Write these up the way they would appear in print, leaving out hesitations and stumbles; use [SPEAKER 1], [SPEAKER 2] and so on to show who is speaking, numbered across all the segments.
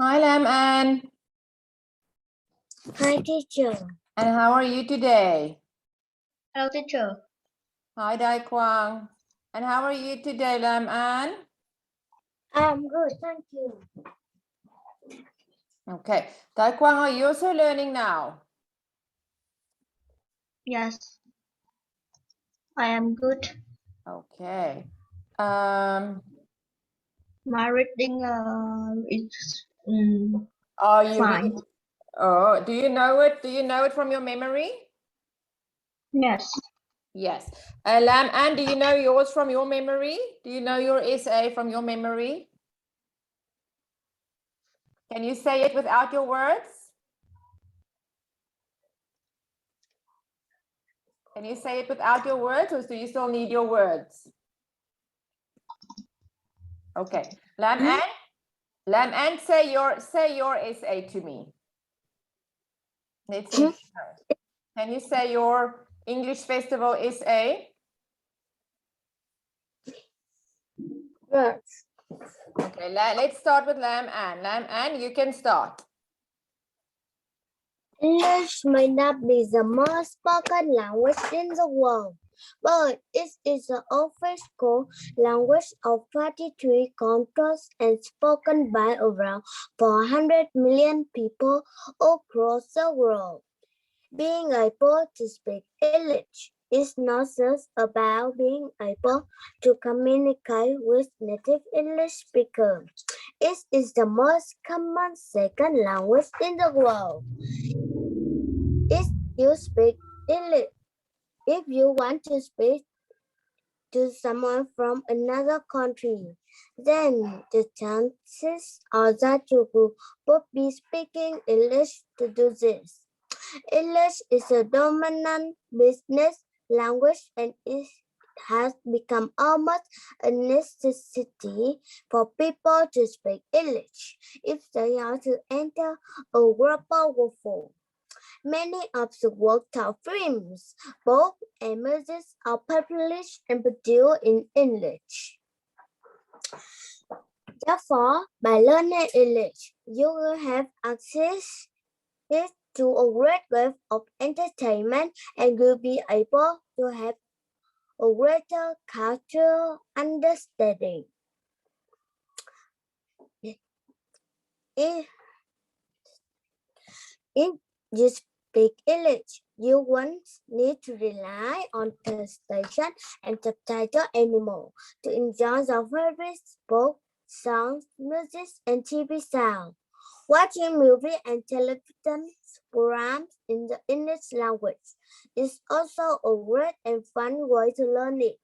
[SPEAKER 1] Hi, Lam Ann.
[SPEAKER 2] Hi, teacher.
[SPEAKER 1] And how are you today?
[SPEAKER 2] Hello, teacher.
[SPEAKER 1] Hi, Dai Quang. And how are you today, Lam Ann?
[SPEAKER 2] I'm good, thank you.
[SPEAKER 1] Okay. Dai Quang, are you also learning now?
[SPEAKER 2] Yes, I am good.
[SPEAKER 1] Okay.
[SPEAKER 2] My reading is
[SPEAKER 1] Are you
[SPEAKER 2] fine.
[SPEAKER 1] reading? Oh, do you know it? Do you know it from your memory?
[SPEAKER 2] Yes.
[SPEAKER 1] Yes. Lam Ann, do you know yours from your memory? Do you know your essay from your memory? Can you say it without your words? Can you say it without your words, or do you still need your words? Okay. Lam Ann? Lam Ann, say your essay to me. Let's see. Can you say your English festival essay?
[SPEAKER 2] Yes.
[SPEAKER 1] Okay, let's start with Lam Ann. Lam Ann, you can start.
[SPEAKER 2] English may not be the most spoken language in the world, but it is the official language of 43 countries and spoken by around 400 million people across the world. Being able to speak English is not just about being able to communicate with native English speakers. It is the most common second language in the world. If you speak English, if you want to speak to someone from another country, then the chances are that you would be speaking English to do this. English is a dominant business language and it has become almost a necessity for people to speak English if they are to enter a global workforce. Many of the world's top films, books, and music are published and produced in English. Therefore, by learning English, you will have access to a great wave of entertainment and will be able to have a greater cultural understanding. If you speak English, you won't need to rely on translation and subtitle anymore to enjoy the various books, songs, music, and TV sounds. Watching movies and television programs in the English language is also a great and fun way to learn it.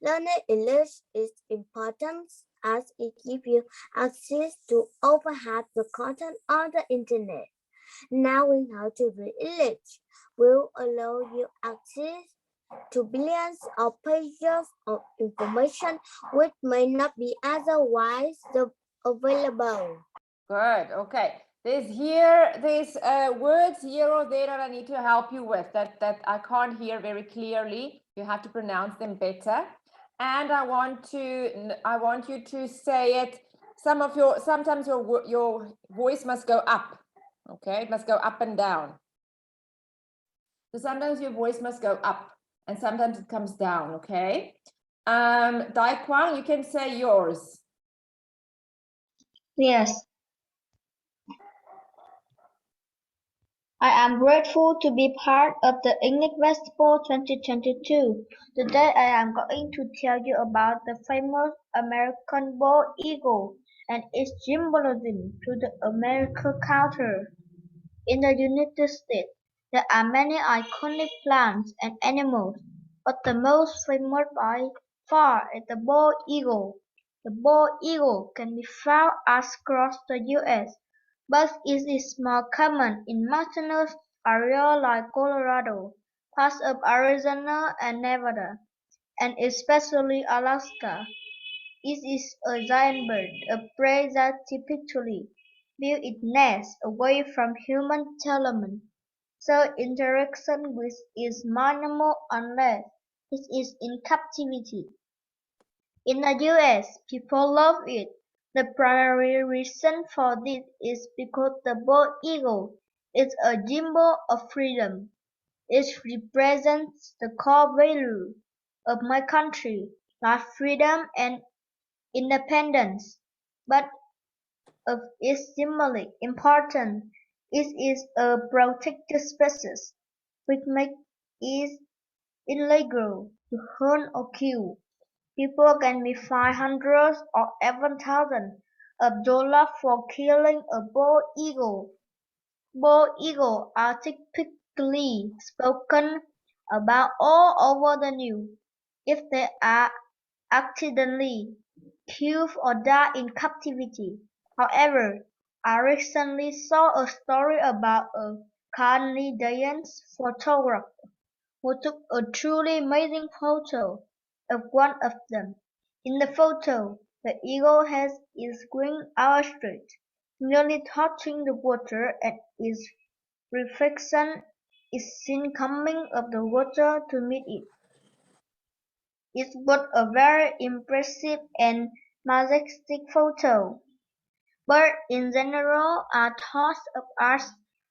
[SPEAKER 2] Learning English is important as it gives you access to over half the content on the internet. Knowing how to read English will allow you access to billions of pages of information which may not be otherwise available.
[SPEAKER 1] Good. Okay. There's words here or there that I need to help you with that I can't hear very clearly. You have to pronounce them better. And I want you to say it. Sometimes your voice must go up. Okay, it must go up and down. So sometimes your voice must go up and sometimes it comes down, okay? Dai Quang, you can say yours.
[SPEAKER 2] Yes. I am grateful to be part of the English Festival 2022. Today I am going to tell you about the famous American bald eagle and its symbolism to the American culture. In the United States, there are many iconic plants and animals, but the most famous by far is the bald eagle. The bald eagle can be found across the U.S., but it is more common in mountainous areas like Colorado, parts of Arizona and Nevada, and especially Alaska. It is a giant bird, a prey that typically builds its nest away from human settlement, so interaction with is minimal unless it is in captivity. In the US, people love it,
[SPEAKER 3] The primary reason for this is because the bald eagle is a symbol of freedom. It represents the core value of my country, like freedom and independence. But of its symbolic importance, it is a protected species, which makes it illegal to hunt or kill. People can be fined hundreds or even thousands of dollars for killing a bald eagle. Bald eagles are typically spoken about all over the news if they are accidentally killed or die in captivity. However, I recently saw a story about a Canadian photographer who took a truly amazing photo of one of them. In the photo, the eagle has its wings outstretched, nearly touching the water, and its reflection is seen coming up the water to meet it. It was a very impressive and majestic photo. Birds in general are thought of as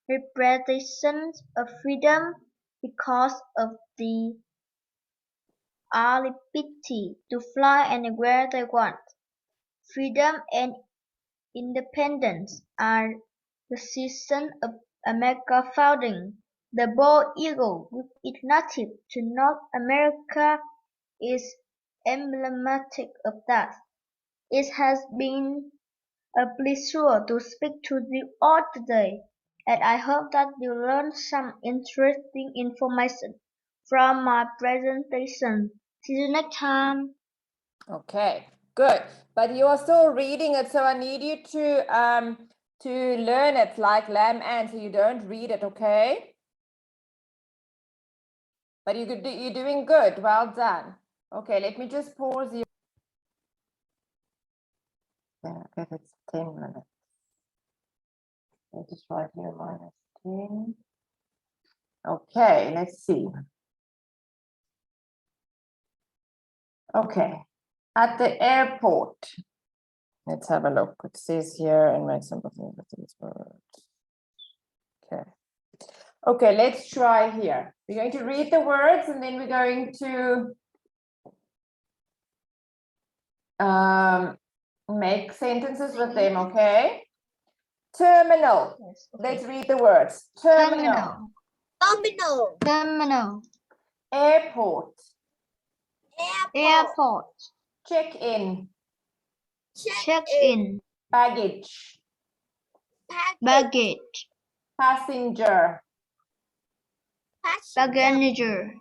[SPEAKER 3] representations of freedom because of the ability to fly anywhere they want. Freedom and independence are the season of America's founding. The bald eagle, which is native to North America, is emblematic of that. It has been a pleasure to speak to you all today, and I hope that you learned some interesting information from my presentation. See you next time.
[SPEAKER 1] Okay, good. But you are still reading it, so I need you to learn it like lamb and so you don't read it, okay? But you're doing good. Well done. Okay, let me just pause you. Yeah, okay, it's 10 minutes. Let's just write here -10. Okay, let's see. Okay, at the airport. Let's have a look. It says here and make some of these words. Okay. Okay, let's try here. We're going to read the words and then we're going to make sentences with them, okay? Terminal.
[SPEAKER 3] Yes, okay.
[SPEAKER 1] Let's read the words. Terminal.
[SPEAKER 2] Terminal.
[SPEAKER 3] Terminal.
[SPEAKER 1] Airport.
[SPEAKER 3] Airport.
[SPEAKER 1] Check-in.
[SPEAKER 3] Check-in.
[SPEAKER 1] Baggage.
[SPEAKER 3] Baggage.
[SPEAKER 1] Passenger.
[SPEAKER 3] Passenger.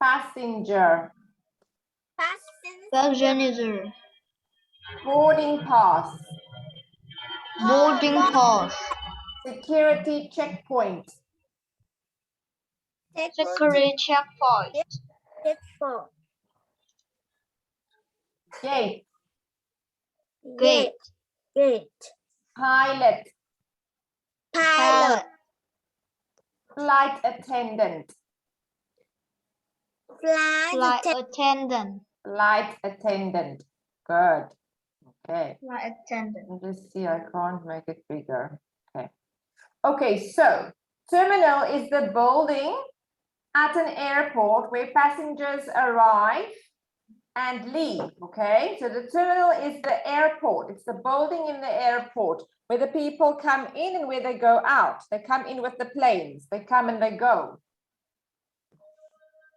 [SPEAKER 1] Passenger.
[SPEAKER 3] Passenger.
[SPEAKER 1] Boarding pass.
[SPEAKER 3] Boarding pass.
[SPEAKER 1] Security checkpoint.
[SPEAKER 3] Security checkpoint.
[SPEAKER 1] Gate.
[SPEAKER 3] Gate.
[SPEAKER 1] Pilot.
[SPEAKER 3] Pilot.
[SPEAKER 1] Flight attendant.
[SPEAKER 3] Flight attendant.
[SPEAKER 1] Flight attendant. Good. Okay.
[SPEAKER 3] Flight attendant.
[SPEAKER 1] Let me just see. I can't make it bigger. Okay. Okay, so terminal is the building at an airport where passengers arrive and leave. Okay, so the terminal is the airport. It's the building in the airport where the people come in and where they go out. They come in with the planes. They come and they go.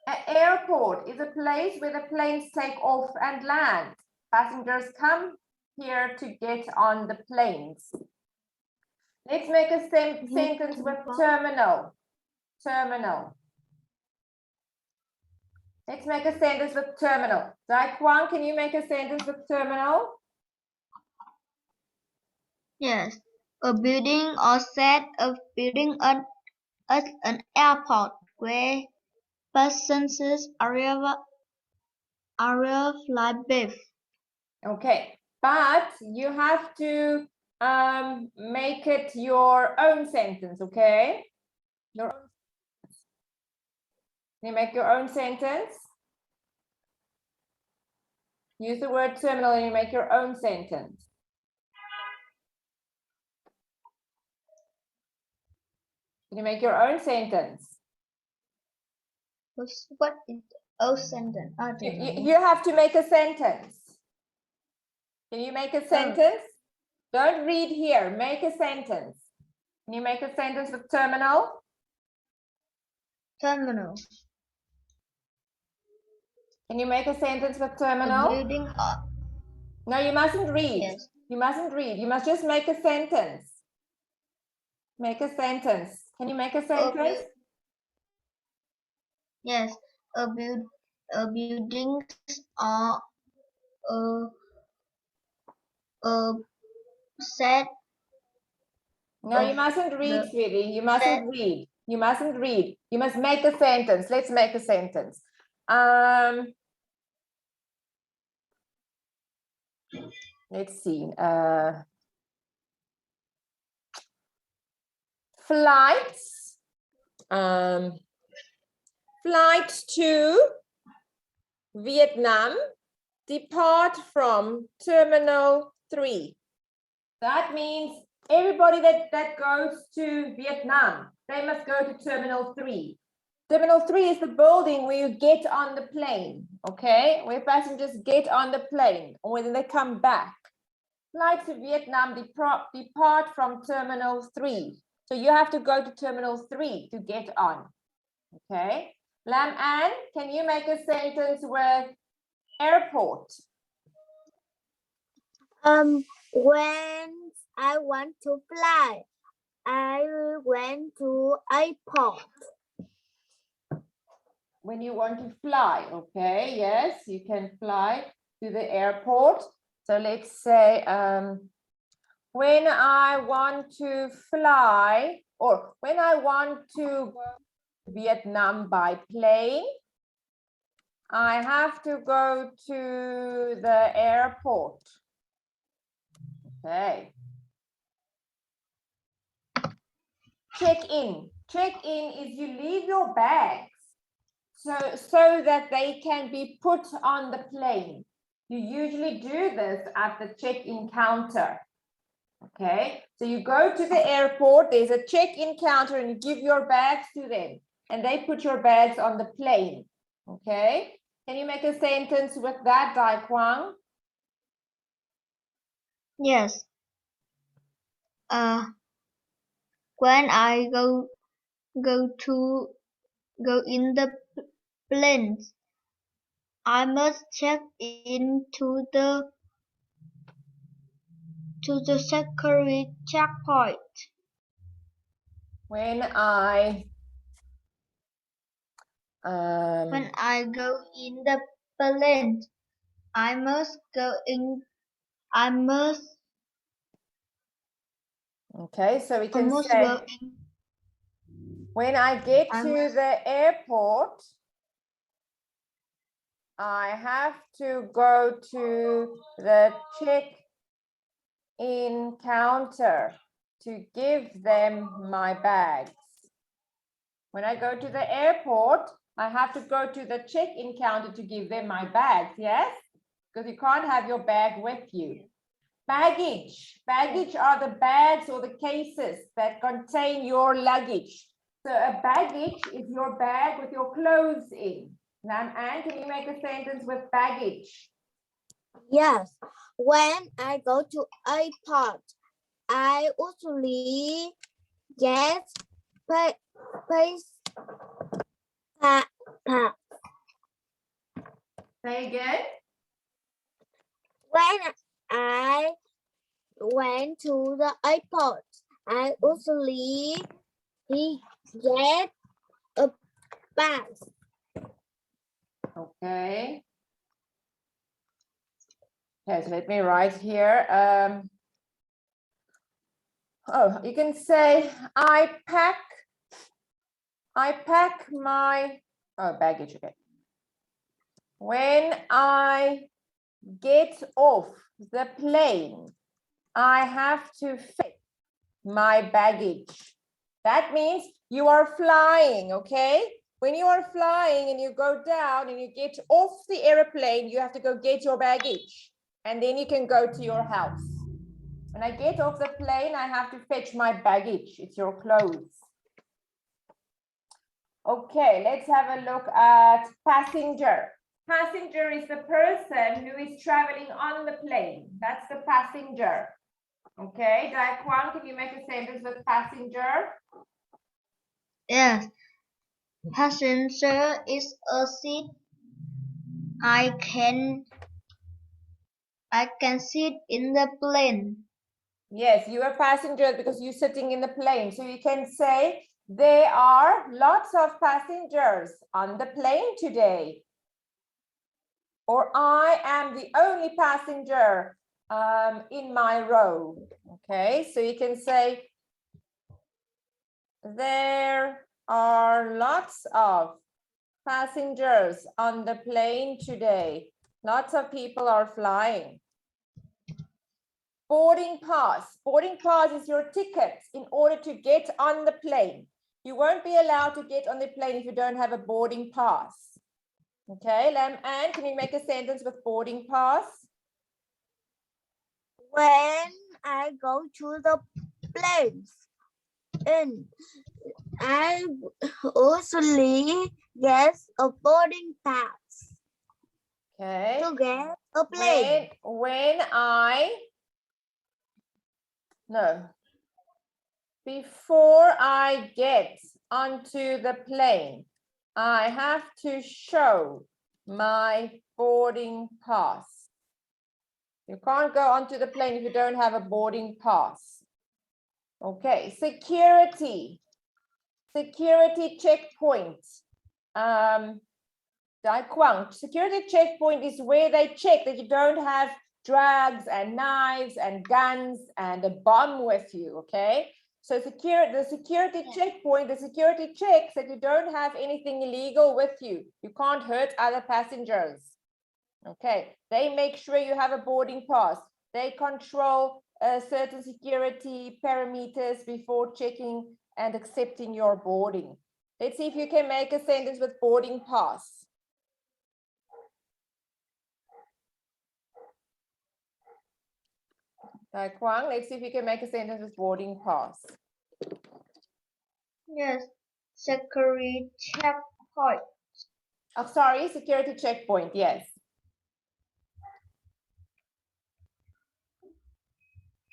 [SPEAKER 1] An airport is a place where the planes take off and land. Passengers come here to get on the planes. Let's make a sentence with terminal. Terminal. Let's make a sentence with terminal. Quang, can you make a sentence with terminal?
[SPEAKER 3] Yes. A building or set of building at an airport where passengers arrive like beef.
[SPEAKER 1] Okay, but you have to make it your own sentence, okay? Your own. Can you make your own sentence? Use the word terminal and you make your own sentence. Can you make your own sentence?
[SPEAKER 3] What is a sentence? I don't know.
[SPEAKER 1] You have to make a sentence. Can you make a sentence? Don't read here. Make a sentence. Can you make a sentence with terminal?
[SPEAKER 3] Terminal.
[SPEAKER 1] Can you make a sentence with
[SPEAKER 3] The
[SPEAKER 1] terminal?
[SPEAKER 3] building of
[SPEAKER 1] No, you mustn't read.
[SPEAKER 3] yes.
[SPEAKER 1] You mustn't read. You must just make a sentence. Make a sentence. Can you make a sentence?
[SPEAKER 3] Yes. A buildings are a set
[SPEAKER 1] No, you
[SPEAKER 3] of
[SPEAKER 1] mustn't read,
[SPEAKER 3] the
[SPEAKER 1] sweetie. You mustn't read. You mustn't read. You must make a sentence. Let's make a sentence. Let's see. Flights. Flight to Vietnam depart from Terminal 3. That means everybody that goes to Vietnam, they must go to Terminal 3. Terminal 3 is the building where you get on the plane, okay? Where passengers get on the plane or when they come back. Flights to Vietnam depart from Terminal 3. So you have to go to Terminal 3 to get on, okay? Lam Ann, can you make a sentence with airport?
[SPEAKER 2] When I want to fly, I went to airport.
[SPEAKER 1] When you want to fly, okay, yes, you can fly to the airport. So let's say, when I want to fly, or when I want to go to Vietnam by plane, I have to go to the airport. Okay. Check-in. Check-in is you leave your bags so that they can be put on the plane. You usually do this at the check-in counter. Okay, so you go to the airport, there's a check-in counter and you give your bags to them and they put your bags on the plane. Okay, can you make a sentence with that, Dai Quang?
[SPEAKER 3] Yes. When I go in the planes, I must check in to the security checkpoint.
[SPEAKER 1] When I
[SPEAKER 3] go in the plane, I must go in.
[SPEAKER 1] Okay, so we
[SPEAKER 3] I
[SPEAKER 1] can
[SPEAKER 3] must
[SPEAKER 1] say
[SPEAKER 3] go in.
[SPEAKER 1] when I get
[SPEAKER 3] I
[SPEAKER 1] to
[SPEAKER 3] must-
[SPEAKER 1] the airport, I have to go to the check-in counter to give them my bags. When I go to the airport, I have to go to the check-in counter to give them my bags, yes? Because you can't have your bag with you. Baggage. Baggage are the bags or the cases that contain your luggage. So a baggage is your bag with your clothes in. Now, Anne, can you make a sentence with baggage?
[SPEAKER 2] Yes, when I go to airport, I usually get
[SPEAKER 1] Say again.
[SPEAKER 2] When I went to the airport, I usually get a bag.
[SPEAKER 1] Okay. Okay, so let me write here. Oh, you can say I pack my baggage. Okay. When I get off the plane, I have to fit my baggage. That means you are flying, okay? When you are flying and you go down and you get off the airplane, you have to go get your baggage and then you can go to your house. When I get off the plane, I have to fetch my baggage. It's your clothes. Okay, let's have a look at passenger. Passenger is the person who is traveling on the plane. That's the passenger. Okay, Daquan, can you make a sentence with passenger?
[SPEAKER 3] Yes. Passenger is a seat. I can sit in the plane.
[SPEAKER 1] Yes, you are passenger because you're sitting in the plane. So you can say there are lots of passengers on the plane today. Or I am the only passenger in my row. Okay, so you can say there are lots of passengers on the plane today. Lots of people are flying. Boarding pass. Boarding pass is your ticket in order to get on the plane. You won't be allowed to get on the plane if you don't have a boarding pass. Okay, Lam Ann, can you make a sentence with boarding pass?
[SPEAKER 2] When I go to the planes, and I usually get a boarding pass
[SPEAKER 1] Okay.
[SPEAKER 2] to get a plane.
[SPEAKER 1] Before I get onto the plane, I have to show my boarding pass. You can't go onto the plane if you don't have a boarding pass. Okay, security checkpoint. Daquang, security checkpoint is where they check that you don't have drugs and knives and guns and a bomb with you, okay? So the security checkpoint, the security checks that you don't have anything illegal with you. You can't hurt other passengers. Okay, they make sure you have a boarding pass. They control certain security parameters before checking and accepting your boarding. Let's see if you can make a sentence with boarding pass. Quang, let's see if you can make a sentence with boarding pass.
[SPEAKER 3] Yes. Security checkpoint.
[SPEAKER 1] Oh, sorry, security checkpoint, yes.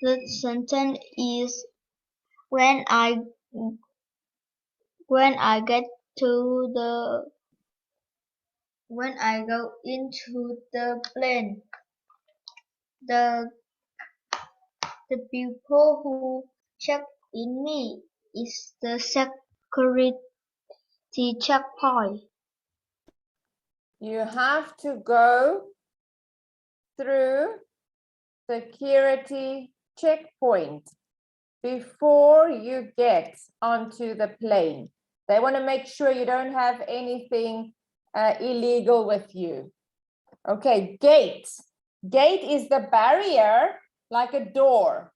[SPEAKER 3] The sentence is when I get to the when I go into the plane, the people who check in me is the security checkpoint.
[SPEAKER 1] You have to go through security checkpoint before you get onto the plane. They want to make sure you don't have anything illegal with you. Okay, gate. Gate is the barrier like a door.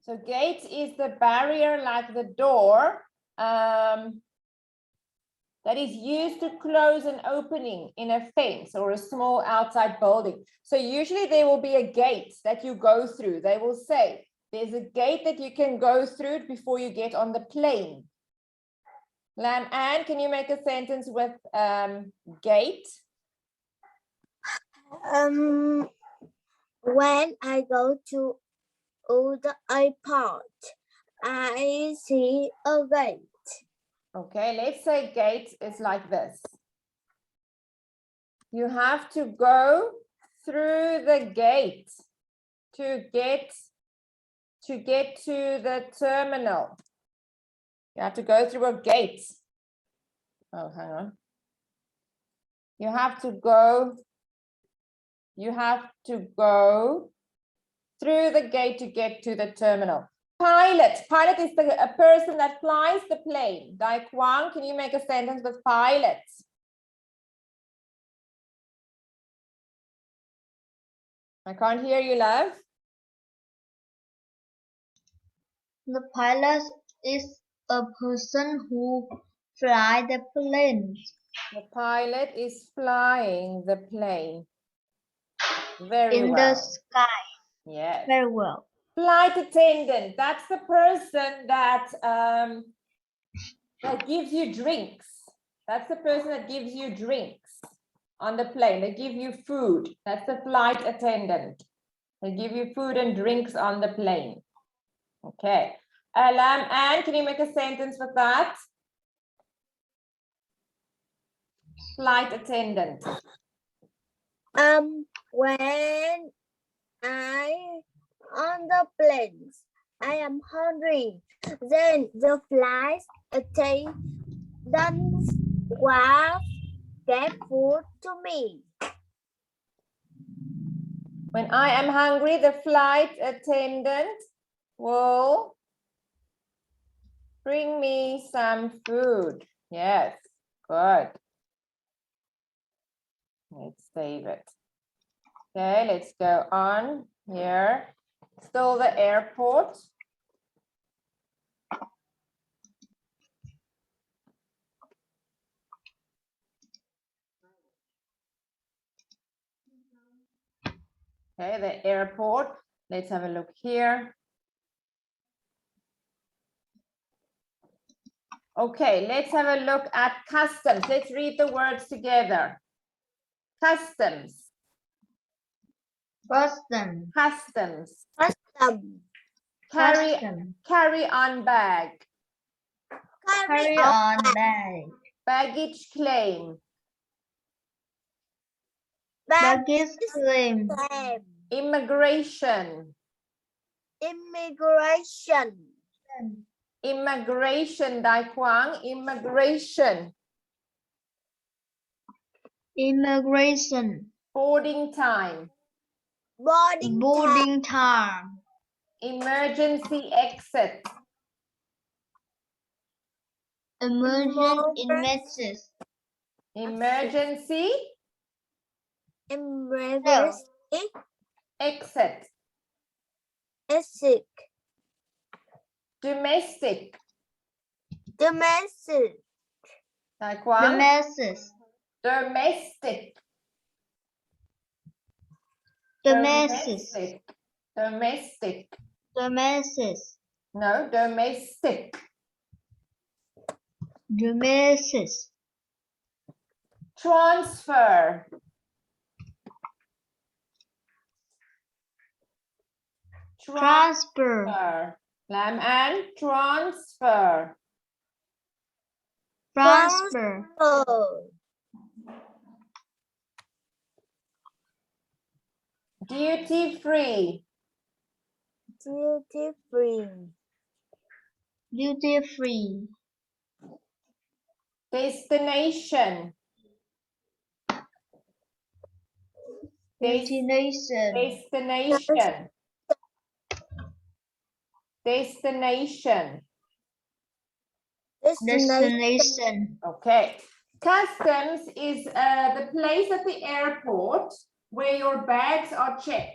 [SPEAKER 1] So gate is the barrier like the door that is used to close an opening in a fence or a small outside building. So usually there will be a gate that you go through. They will say there's a gate that you can go through before you get on the plane. Lam Ann, can you make a sentence with gate?
[SPEAKER 2] When I go to the airport, I see a gate.
[SPEAKER 1] Okay, let's say gate is like this. You have to go through the gate to get to the terminal. You have to go through a gate. Oh, hang on. You have to go through the gate to get to the terminal. Pilot is a person that flies the plane. Daquan, can you make a sentence with pilot? I can't hear you, love.
[SPEAKER 3] The pilot is a person who fly the plane.
[SPEAKER 1] The pilot is flying the plane. Very
[SPEAKER 3] in
[SPEAKER 1] well.
[SPEAKER 3] the sky.
[SPEAKER 1] Yes.
[SPEAKER 3] Very well.
[SPEAKER 1] Flight attendant, that's the person that that gives you drinks. That's the person that gives you drinks on the plane. They give you food. That's the flight attendant. They give you food and drinks on the plane. Okay. Anne, can you make a sentence with that? Flight attendant.
[SPEAKER 2] When I on the planes, I am hungry. Then the flight attendants will get food to me.
[SPEAKER 1] When I am hungry, the flight attendant will bring me some food. Yes, good. Let's save it. Okay, let's go on here. Still the airport. Okay, the airport. Let's have a look here. Okay, let's have a look at customs. Let's read the words together. Customs.
[SPEAKER 3] Custom.
[SPEAKER 1] Customs.
[SPEAKER 2] Custom.
[SPEAKER 1] Carry on bag.
[SPEAKER 3] Carry on bag.
[SPEAKER 1] Baggage claim.
[SPEAKER 3] Baggage claim.
[SPEAKER 1] Immigration.
[SPEAKER 2] Immigration.
[SPEAKER 1] Immigration, Dai Quang. Immigration.
[SPEAKER 3] Immigration.
[SPEAKER 1] Boarding time.
[SPEAKER 2] Boarding
[SPEAKER 3] time.
[SPEAKER 1] Emergency exit.
[SPEAKER 3] Emergency.
[SPEAKER 1] Emergency
[SPEAKER 2] Emergency.
[SPEAKER 1] exit.
[SPEAKER 2] Exit.
[SPEAKER 1] Domestic.
[SPEAKER 2] Domestic.
[SPEAKER 1] Dai Quang.
[SPEAKER 3] Domestic.
[SPEAKER 1] Domestic.
[SPEAKER 3] Domestic.
[SPEAKER 1] Domestic.
[SPEAKER 3] Domestic.
[SPEAKER 1] No, domestic.
[SPEAKER 3] Domestic.
[SPEAKER 1] Transfer.
[SPEAKER 3] Transfer.
[SPEAKER 1] Lam and transfer.
[SPEAKER 3] Transfer.
[SPEAKER 1] Duty free.
[SPEAKER 2] Duty free.
[SPEAKER 3] Duty free.
[SPEAKER 1] Destination.
[SPEAKER 3] Destination.
[SPEAKER 1] Destination. Destination.
[SPEAKER 3] Destination.
[SPEAKER 1] Okay. Customs is the place at the airport where your bags are checked.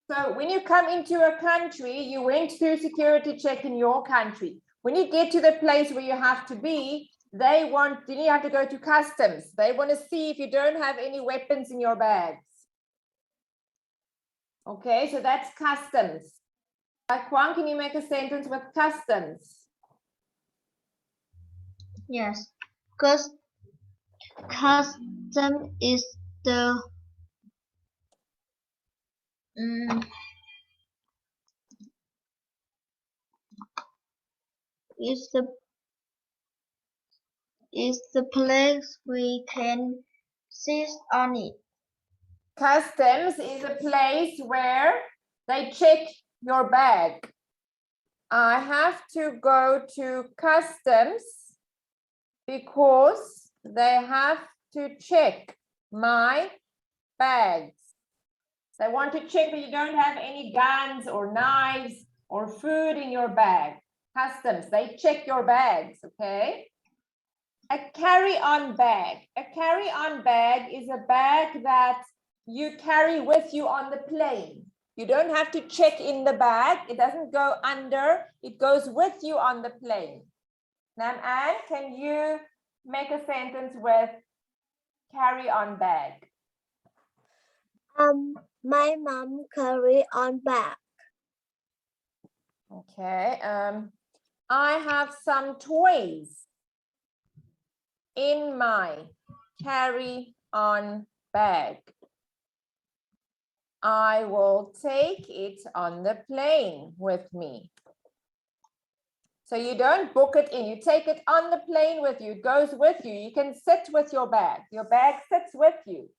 [SPEAKER 1] So when you come into a country, you went through security check in your country. When you get to the place where you have to be, you have to go to customs. They want to see if you don't have any weapons in your bags. Okay, so that's customs. Quang, can you make a sentence with customs?
[SPEAKER 3] Yes. Custom is the is the place we can sit on it.
[SPEAKER 1] Customs is a place where they check your bag. I have to go to customs because they have to check my bags. They want to check that you don't have any guns or knives or food in your bag. Customs, they check your bags, okay? A carry-on bag. A carry-on bag is a bag that you carry with you on the plane. You don't have to check in the bag. It doesn't go under. It goes with you on the plane. Nam Ann, can you make a sentence with carry-on bag?
[SPEAKER 2] My mom carry on bag.
[SPEAKER 1] Okay. I have some toys in my carry-on bag. I will take it on the plane with me. So you don't book it in, you take it on the plane with you, it goes with you. You can sit with your bag. Your bag sits with you.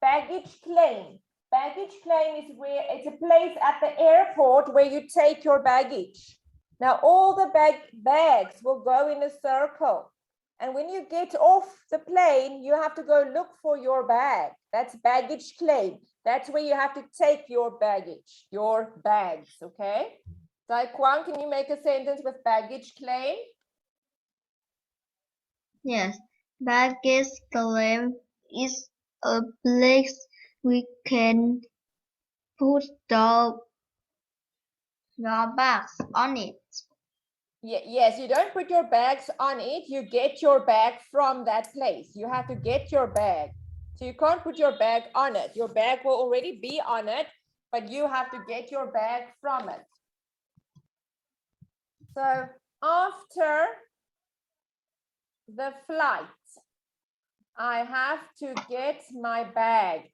[SPEAKER 1] Baggage claim. Baggage claim is where it's a place at the airport where you take your baggage. Now all the bags will go in a circle. And when you get off the plane, you have to go look for your bag. That's baggage claim. That's where you have to take your baggage, your bags, okay? Quang, can you make a sentence with baggage claim?
[SPEAKER 3] Yes, baggage claim is a place we can put your bags on it.
[SPEAKER 1] Yes, you don't put your bags on it, you get your bag from that place. You have to get your bag. So you can't put your bag on it. Your bag will already be on it, but you have to get your bag from it. So after the flight, I have to get my bags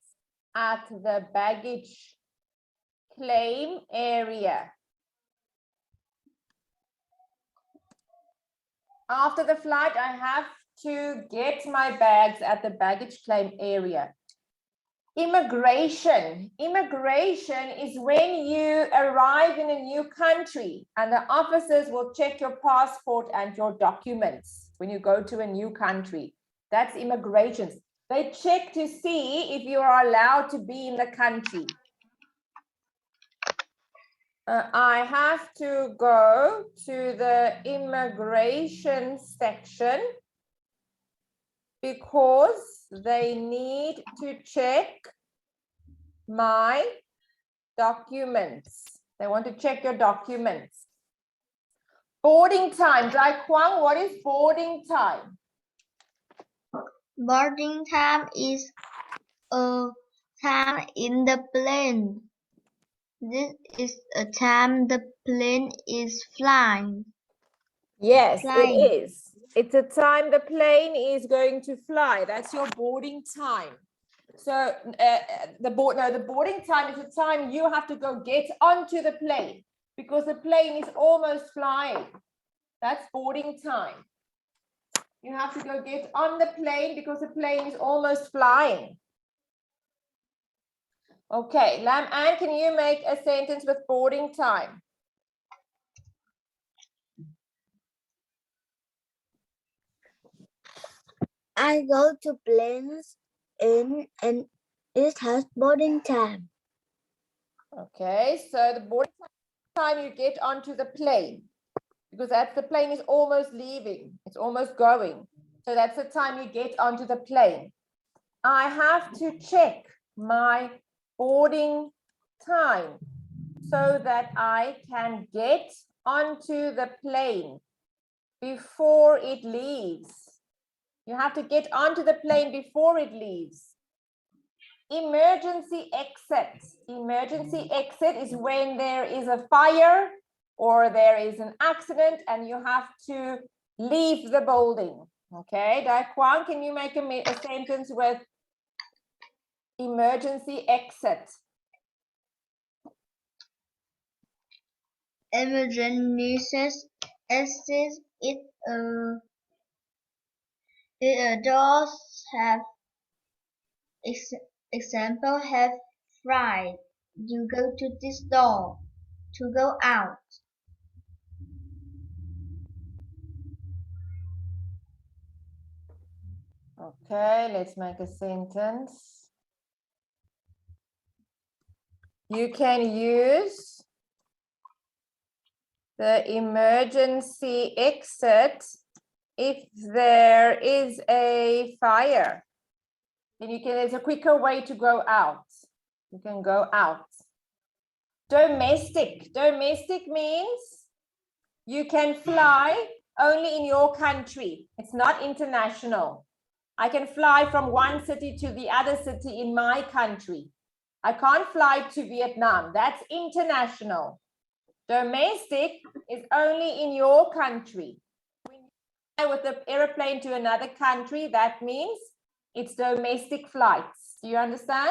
[SPEAKER 1] at the baggage claim area. After the flight, I have to get my bags at the baggage claim area. Immigration. Immigration is when you arrive in a new country and the officers will check your passport and your documents when you go to a new country. That's immigration. They check to see if you are allowed to be in the country. I have to go to the immigration section because they need to check my documents. They want to check your documents. Boarding time. Quang, what is boarding time?
[SPEAKER 3] Boarding time is a time in the plane. This is a time the plane is flying.
[SPEAKER 1] Yes, it is. It's a time the plane is going to fly. That's your boarding time. So the boarding time is the time you have to go get onto the plane because the plane is almost flying. That's boarding time. You have to go get on the plane because the plane is almost flying. Okay, Lam Ann, can you make a sentence with boarding time?
[SPEAKER 2] I go to planes in and it has boarding time.
[SPEAKER 1] Okay, so the boarding time you get onto the plane because that's the plane is almost leaving. It's almost going. So that's the time you get onto the plane. I have to check my boarding time so that I can get onto the plane before it leaves. You have to get onto the plane before it leaves. Emergency exit. Emergency exit is when there is a fire or there is an accident and you have to leave the building. Okay, Quang, can you make a sentence with emergency exit?
[SPEAKER 3] Emergency exit it does have example have fried. You go to this door to go out.
[SPEAKER 1] Okay, let's make a sentence. You can use the emergency exit if there is a fire. Then there's a quicker way to go out. You can go out. Domestic. Domestic means you can fly only in your country. It's not international. I can fly from one city to the other city in my country. I can't fly to Vietnam. That's international. Domestic is only in your country. When you fly with the airplane to another country, that means it's domestic flights. Do you understand?